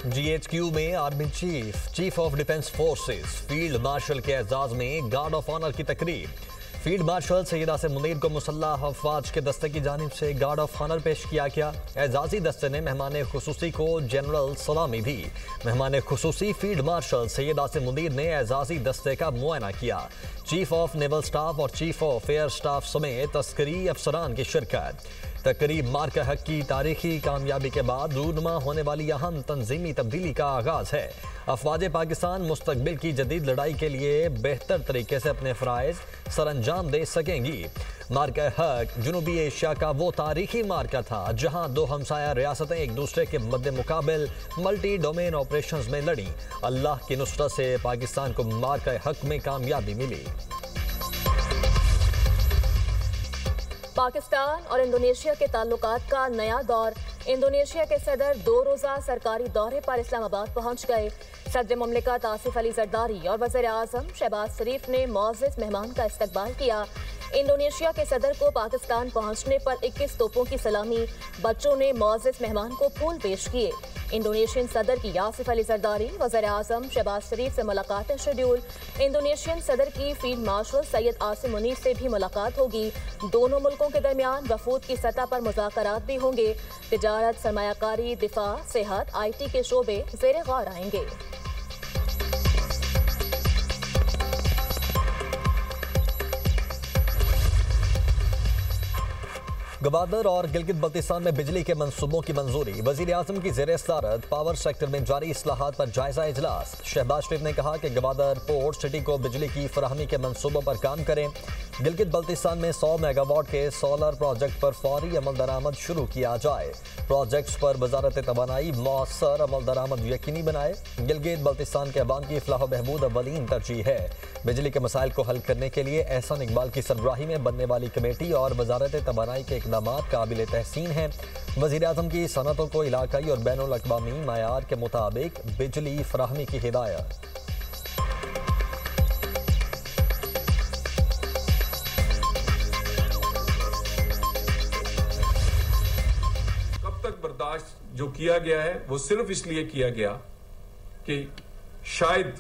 GHQ में army chief of defence forces field marshal के एजाज में गार्ड ऑफ ऑनर की तकरीब। फील्ड मार्शल सैयद आसिम मुनीर को मुसल्लह अफवाज के दस्ते की जानिब से गार्ड ऑफ ऑनर पेश किया गया। एजाजी दस्ते ने मेहमान खुसूसी को जनरल सलामी दी। मेहमान खुसूसी फील्ड मार्शल सैयद आसिम मुनीर ने एजाजी दस्ते का मुआयना किया। चीफ ऑफ नेवल स्टाफ और चीफ ऑफ एयर स्टाफ समेत अस्करी अफसरान की शिरकत। तकरीब मार्का हक की तारीखी कामयाबी के बाद रूनुमा होने वाली अहम तंजीमी तब्दीली का आगाज है। अफवाज पाकिस्तान मुस्तकबिल की जदीद लड़ाई के लिए बेहतर तरीके से अपने फ़राइज़ सर अंजाम दे सकेंगी। मार्का हक जनूबी एशिया का वो तारीखी मार्का था जहां दो हमसाया रियासतें एक दूसरे के मद्दे मुकाबिल मल्टी डोमेन ऑपरेशंस में लड़ी। अल्लाह की नुसरत से पाकिस्तान को मार्का हक में कामयाबी मिली। पाकिस्तान और इंडोनेशिया के ताल्लुकात का नया दौर। इंडोनेशिया के सदर 2 रोज़ा सरकारी दौरे पर इस्लामाबाद पहुंच गए। सदर मुमलिकत आसिफ अली जरदारी और वज़ीर आज़म शहबाज शरीफ ने मुअज़्ज़ज़ मेहमान का इस्तकबाल किया। इंडोनेशिया के सदर को पाकिस्तान पहुंचने पर 21 तोपों की सलामी। बच्चों ने मुअज़्ज़ज़ मेहमान को फूल पेश किए। इंडोनेशियन सदर की आसिफ अली जरदारी वज़ीर आज़म शहबाज शरीफ से मुलाकातें शेड्यूल। इंडोनेशियन सदर की फील्ड मार्शल सैयद आसिम मुनीर से भी मुलाकात होगी। दोनों मुल्कों के दरमियान वफूद की सतह पर मुज़ाकरात भी होंगे। तिजारत, सरमायाकारी, दिफा, सेहत, IT के शोबे ज़ेर गौर आएंगे। गवादर और गिलगित बल्तिस्तान में बिजली के मंसूबों की मंजूरी। वज़ीर आज़म की ज़ेर सदारत पावर सेक्टर में जारी इस्लाहात पर जायजा इजलास। शहबाज शरीफ ने कहा कि गवादर पोर्ट सिटी को बिजली की फराहमी के मंसूबों पर काम करें। गिलगित बल्तिस्तान में 100 मेगावाट के सोलर प्रोजेक्ट पर फौरी अमल दरामद शुरू किया जाए। प्रोजेक्ट्स पर वजारत तवानाई मौसर अमल दरामद यकीनी बनाए। गिलगित बल्तिस्तान के अवाम की फलाह बहबूद अव्वलीन तरजीह है। बिजली के मसाइल को हल करने के लिए एहसान इकबाल की सरबराही में बनने वाली कमेटी और वजारत तवानाई के इक़दामात काबिल तहसीन हैं। वज़ीर आज़म की सनतों को इलाकाई और बैनुल अक़वामी मयार के मुताबिक बिजली फराहमी की हिदायत। कब तक बर्दाश्त जो किया गया है वो सिर्फ इसलिए किया गया कि शायद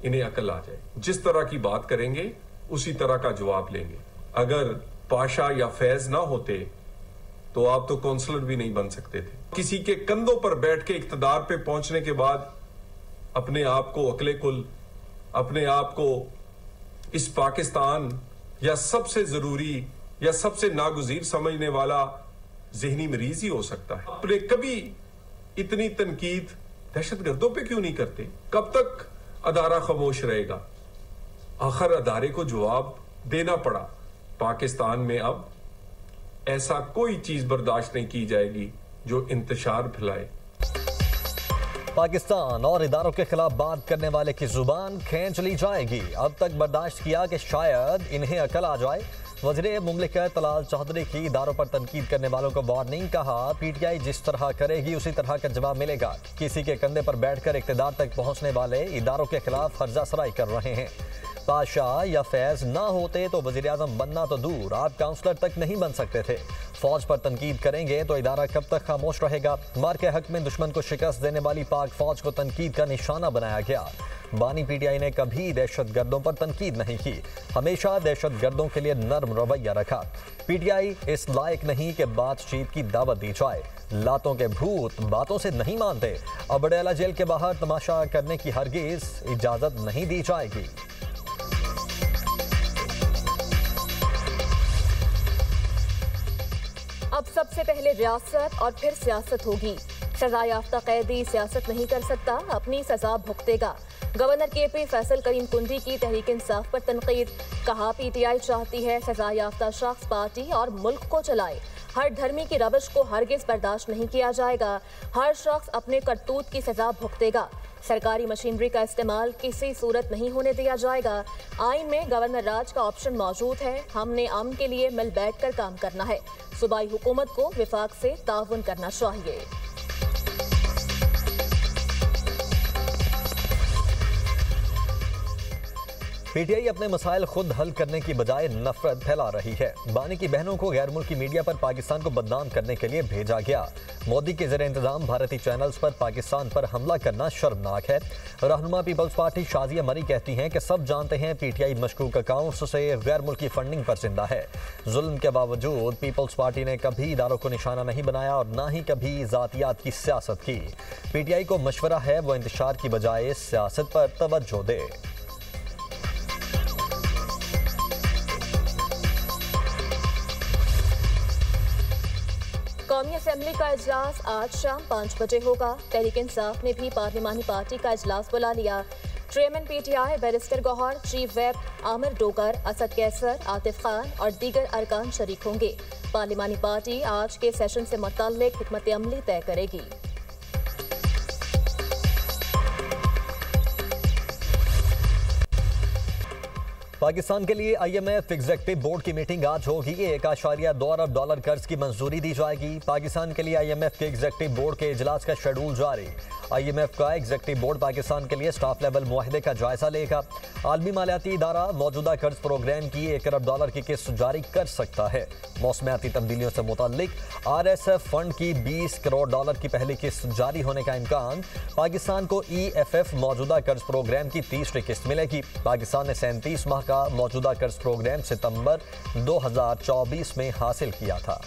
इन्हें अकल आ जाए। जिस तरह की बात करेंगे उसी तरह का जवाब लेंगे। अगर पाशा या फैज ना होते तो आप तो काउंसलर भी नहीं बन सकते थे। किसी के कंधों पर बैठ के इख्तिदार पे पहुंचने के बाद अपने आप को अकले कुल, अपने आप को इस पाकिस्तान या सबसे जरूरी या सबसे नागुज़ीर समझने वाला ज़हनी मरीज ही हो सकता है। आपने कभी इतनी तनकीद दहशतगर्दों पे क्यों नहीं करते? कब तक अदारा खामोश रहेगा? आखिर अदारे को जवाब देना पड़ा। पाकिस्तान में अब ऐसा कोई चीज बर्दाश्त नहीं की जाएगी जो इंतशार फैलाए। पाकिस्तान और इदारों के खिलाफ बात करने वाले की जुबान खींच ली जाएगी। अब तक बर्दाश्त किया कि शायद इन्हें अकल आ जाए। वज़ीर मुमलिकत तलाल चौधरी की इदारों पर तनकीद करने वालों को वार्निंग। कहा PTI जिस तरह करेगी उसी तरह का जवाब मिलेगा। किसी के कंधे पर बैठकर इक़्तिदार तक पहुंचने वाले इदारों के खिलाफ हर्जा सराई कर रहे हैं। पाशा या फैज ना होते तो वज़ीर आज़म बनना तो दूर, आप काउंसलर तक नहीं बन सकते थे। फौज पर तनकीद करेंगे तो इदारा कब तक खामोश रहेगा? मार के हक में दुश्मन को शिकस्त देने वाली पाक फौज को तनकीद का निशाना बनाया गया। बानी PTI ने कभी दहशत गर्दों पर तनकीद नहीं की, हमेशा दहशत गर्दों के लिए नर्म रवैया रखा। PTI इस लायक नहीं कि बातचीत की दावत दी जाए। लातों के भूत बातों से नहीं मानते। अबड़ेला जेल के बाहर तमाशा करने की हरगिज इजाजत नहीं दी जाएगी। अब सबसे पहले रियासत और फिर सियासत होगी। सजा याफ्ता कैदी सियासत नहीं कर सकता, अपनी सजा भुगतेगा। गवर्नर KP फैसल करीम कुंडी की तहरीक इंसाफ पर तनकीद। कहा PTI चाहती है सजा याफ्ता शख्स पार्टी और मुल्क को चलाए। हर धर्मी की रविश को हरगिज बर्दाश्त नहीं किया जाएगा। हर शख्स अपने करतूत की सजा भुगतेगा। सरकारी मशीनरी का इस्तेमाल किसी सूरत नहीं होने दिया जाएगा। आइन में गवर्नर राज का ऑप्शन मौजूद है। हमने अमन के लिए मिल बैठ कर काम करना है। सूबाई हुकूमत को विफाक से ताउन करना चाहिए। पीटीआई अपने मसाइल खुद हल करने की बजाय नफरत फैला रही है। बानी की बहनों को गैर मुल्की मीडिया पर पाकिस्तान को बदनाम करने के लिए भेजा गया। मोदी के ज़ेर इंतजाम भारतीय चैनल्स पर पाकिस्तान पर हमला करना शर्मनाक है। रहनुमा पीपल्स पार्टी शाजिया मरी कहती हैं कि सब जानते हैं पीटीआई मशकूक अकाउंट्स से गैर मुल्की फंडिंग पर जिंदा है। जुल्म के बावजूद पीपल्स पार्टी ने कभी इदारों को निशाना नहीं बनाया और ना ही कभी जातियात की सियासत की। पीटीआई को मशवरा है वो इंतशार की बजाय सियासत पर तवज्जो दे। कौमी असेंबली का इजलास आज शाम 5 बजे होगा। तहरीक इंसाफ ने भी पार्लिमानी पार्टी का इजलास बुला लिया। Chairman PTI barrister Gohar, chief whip Amir Dogar, Asad Qaiser, Atif Khan और दीगर अरकान शरीक होंगे। पार्लिमानी पार्टी आज के सेशन से मुताल्लिक हिकमत अमली तय करेगी। पाकिस्तान के लिए IMF एग्जीक्यूटिव बोर्ड की मीटिंग आज होगी। 1.2 अरब डॉलर कर्ज की मंजूरी दी जाएगी। पाकिस्तान के लिए IMF के एग्जीक्यूटिव बोर्ड के इजलास का शेड्यूल जारी। IMF का एग्जीक्यूटिव बोर्ड पाकिस्तान के लिए स्टाफ लेवल मुआहदे का जायजा लेगा। आलमी मालियाती इदारा मौजूदा कर्ज प्रोग्राम की 1 अरब डॉलर की किस्त जारी कर सकता है। मौसमियाती तब्दीलियों से मुताल्लिक RSF फंड की 20 करोड़ डॉलर की पहली किस्त जारी होने का इम्कान। पाकिस्तान को EFF मौजूदा कर्ज प्रोग्राम की 30वीं किस्त मिलेगी। पाकिस्तान ने 37 माह का मौजूदा कर्ज प्रोग्राम सितंबर 2024 में हासिल किया था।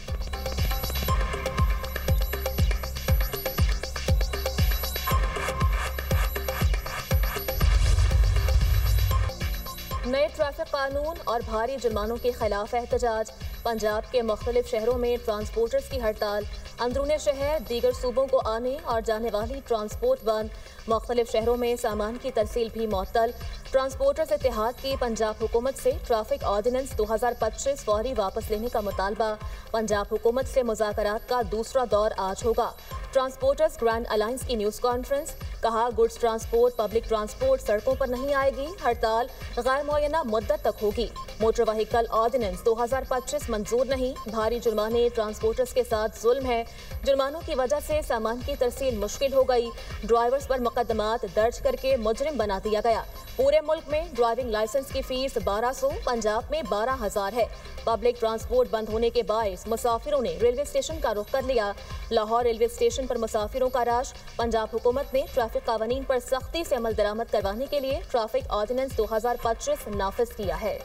नए ट्रैफिक कानून और भारी जुर्मानों के खिलाफ एहतजाज। पंजाब के मुख्तलिफ शहरों में ट्रांसपोर्टर्स की हड़ताल। अंदरूनी शहर दीगर सूबों को आने और जाने वाली ट्रांसपोर्ट बंद। मुख्तलिफ शहरों में सामान की तरसील भी मुअत्तल। ट्रांसपोर्टर्स इत्तेहाद की पंजाब हुकूमत से ट्रैफिक ऑर्डिनेंस 2025 फौरी वापस लेने का मुतालबा। पंजाब हुकूमत से मुज़ाकरात का दूसरा दौर आज होगा। ट्रांसपोर्टर्स ग्रैंड अलायंस की न्यूज़ कॉन्फ्रेंस। कहा गुड्स ट्रांसपोर्ट पब्लिक ट्रांसपोर्ट सड़कों पर नहीं आएगी। हड़ताल गैर मुअय्यना मुद्दत तक होगी। मोटर व्हीकल ऑर्डिनेंस 2025 मंजूर नहीं। भारी जुर्माने ट्रांसपोर्टर्स के साथ जुल्म है। जुर्मानों की वजह से सामान की तरसील मुश्किल हो गई। ड्राइवर्स पर मुकदमात दर्ज करके मुजरिम बना दिया गया। पूरे मुल्क में ड्राइविंग लाइसेंस की फीस 1200, पंजाब में 12,000 है। पब्लिक ट्रांसपोर्ट बंद होने के बायस मुसाफिरों ने रेलवे स्टेशन का रुख कर लिया। लाहौर रेलवे स्टेशन पर मुसाफिरों का रश। पंजाब हुकूमत ने ट्रैफिक कानून पर सख्ती से अमल दरामद करवाने के लिए ट्रैफिक ऑर्डिनेंस 2025 नाफिज किया है।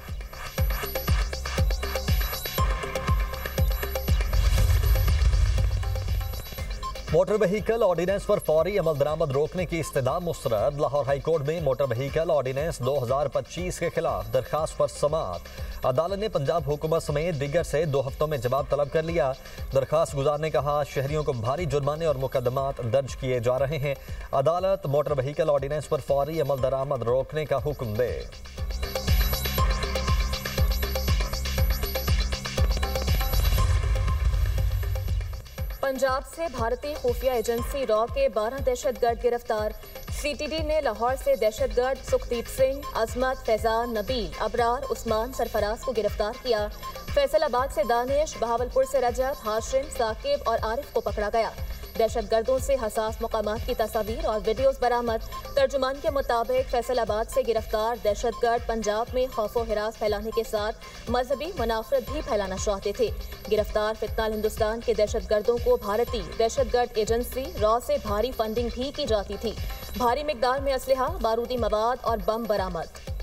मोटर व्हीकल ऑर्डिनेंस पर फौरी अमल दरामद रोकने की इस्तदा मुस्तरद। लाहौर हाई कोर्ट में मोटर व्हीकल ऑर्डिनेंस 2025 के खिलाफ दरखास्त पर समाअत। अदालत ने पंजाब हुकूमत समेत दिगर से 2 हफ्तों में जवाब तलब कर लिया। दरखास्त गुजार ने कहा शहरियों को भारी जुर्माने और मुकदमात दर्ज किए जा रहे हैं। अदालत मोटर व्हीकल ऑर्डिनेंस पर फौरी अमल दरामद रोकने का हुक्म दे। पंजाब से भारतीय खुफिया एजेंसी रॉ के 12 दहशतगर्द गिरफ्तार। CTD ने लाहौर से दहशतगर्द सुखदीप सिंह, अजमत, फैजान, नबील, अबरार, उस्मान, सरफराज को गिरफ्तार किया। फैसलाबाद से दानिश, बहावलपुर से रजब, हाशिम, साकिब और आरिफ को पकड़ा गया। दहशतगर्दों से हसास मकामात की तस्वीर और वीडियोस बरामद। तर्जुमान के मुताबिक फैसलाबाद से गिरफ्तार दहशतगर्द पंजाब में खौफ व हिरास फैलाने के साथ मजहबी मुनाफरत भी फैलाना चाहते थे। गिरफ्तार फितनाल हिंदुस्तान के दहशतगर्दों को भारतीय दहशतगर्द एजेंसी रॉ से भारी फंडिंग भी की जाती थी। भारी मिकदार में असलहा, बारूदी मवाद और बम बरामद।